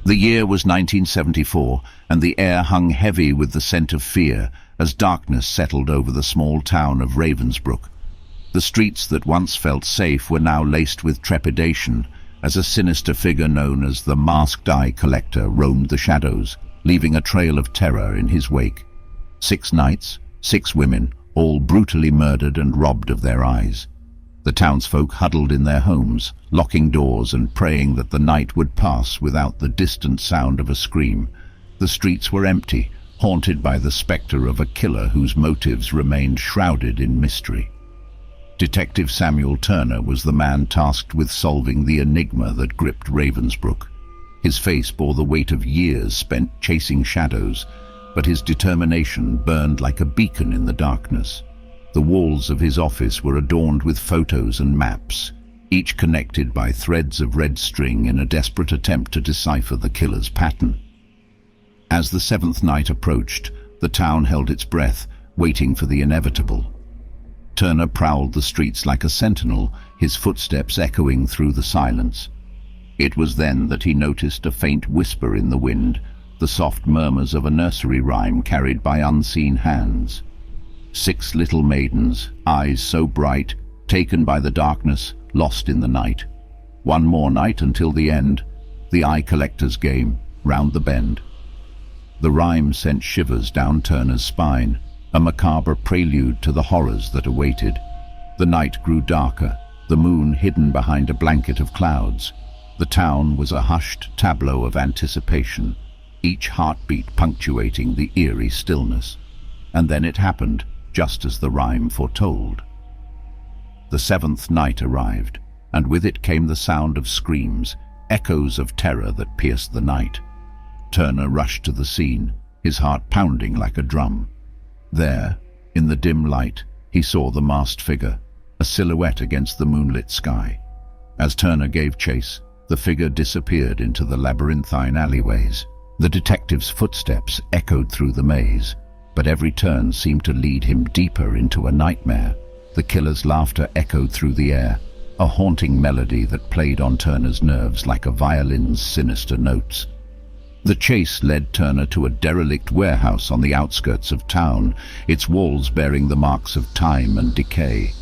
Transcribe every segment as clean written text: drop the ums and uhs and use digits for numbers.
The year was 1974, and the air hung heavy with the scent of fear as darkness settled over the small town of Ravensbrück. The streets that once felt safe were now laced with trepidation, as a sinister figure known as the Masked Eye Collector roamed the shadows, leaving a trail of terror in his wake. 6 knights, 6 women, all brutally murdered and robbed of their eyes. The townsfolk huddled in their homes, locking doors and praying that the night would pass without the distant sound of a scream. The streets were empty, haunted by the spectre of a killer whose motives remained shrouded in mystery. Detective Samuel Turner was the man tasked with solving the enigma that gripped Ravensbrück. His face bore the weight of years spent chasing shadows, but his determination burned like a beacon in the darkness. The walls of his office were adorned with photos and maps, each connected by threads of red string in a desperate attempt to decipher the killer's pattern. As the 7th night approached, the town held its breath, waiting for the inevitable. Turner prowled the streets like a sentinel, his footsteps echoing through the silence. It was then that he noticed a faint whisper in the wind, the soft murmurs of a nursery rhyme carried by unseen hands. 6 little maidens, eyes so bright, taken by the darkness, lost in the night. One more night until the end, the eye collector's game, round the bend. The rhyme sent shivers down Turner's spine, a macabre prelude to the horrors that awaited. The night grew darker, the moon hidden behind a blanket of clouds. The town was a hushed tableau of anticipation, each heartbeat punctuating the eerie stillness. And then it happened, just as the rhyme foretold. The 7th night arrived, and with it came the sound of screams, echoes of terror that pierced the night. Turner rushed to the scene, his heart pounding like a drum. There, in the dim light, he saw the masked figure, a silhouette against the moonlit sky. As Turner gave chase, the figure disappeared into the labyrinthine alleyways. The detective's footsteps echoed through the maze, but every turn seemed to lead him deeper into a nightmare. The killer's laughter echoed through the air, a haunting melody that played on Turner's nerves like a violin's sinister notes. The chase led Turner to a derelict warehouse on the outskirts of town, its walls bearing the marks of time and decay.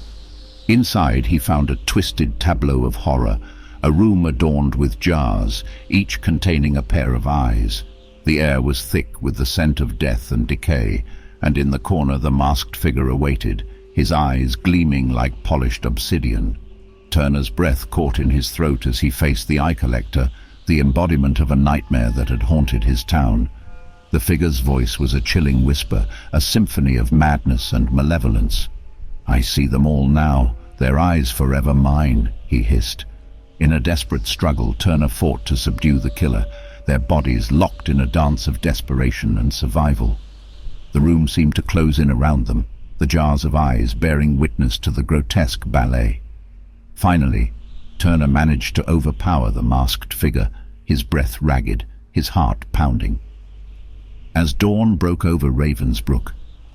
Inside he found a twisted tableau of horror, a room adorned with jars, each containing a pair of eyes. The air was thick with the scent of death and decay, and in the corner the masked figure awaited, his eyes gleaming like polished obsidian. Turner's breath caught in his throat as he faced the eye collector, the embodiment of a nightmare that had haunted his town. The figure's voice was a chilling whisper, a symphony of madness and malevolence. "I see them all now, their eyes forever mine," he hissed. In a desperate struggle, Turner fought to subdue the killer, their bodies locked in a dance of desperation and survival. The room seemed to close in around them, the jars of eyes bearing witness to the grotesque ballet. Finally, Turner managed to overpower the masked figure, his breath ragged, his heart pounding. As dawn broke over Ravensbrück,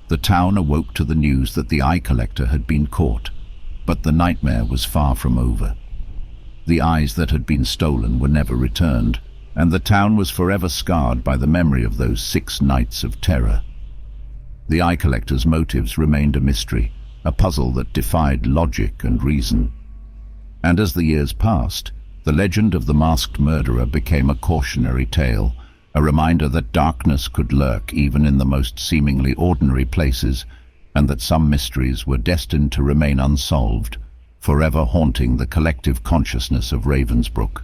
the town awoke to the news that the eye collector had been caught. But the nightmare was far from over. The eyes that had been stolen were never returned, and the town was forever scarred by the memory of those 6 nights of terror. The eye collector's motives remained a mystery, a puzzle that defied logic and reason. And as the years passed, the legend of the masked murderer became a cautionary tale, a reminder that darkness could lurk even in the most seemingly ordinary places, and that some mysteries were destined to remain unsolved, forever haunting the collective consciousness of Ravensbrück.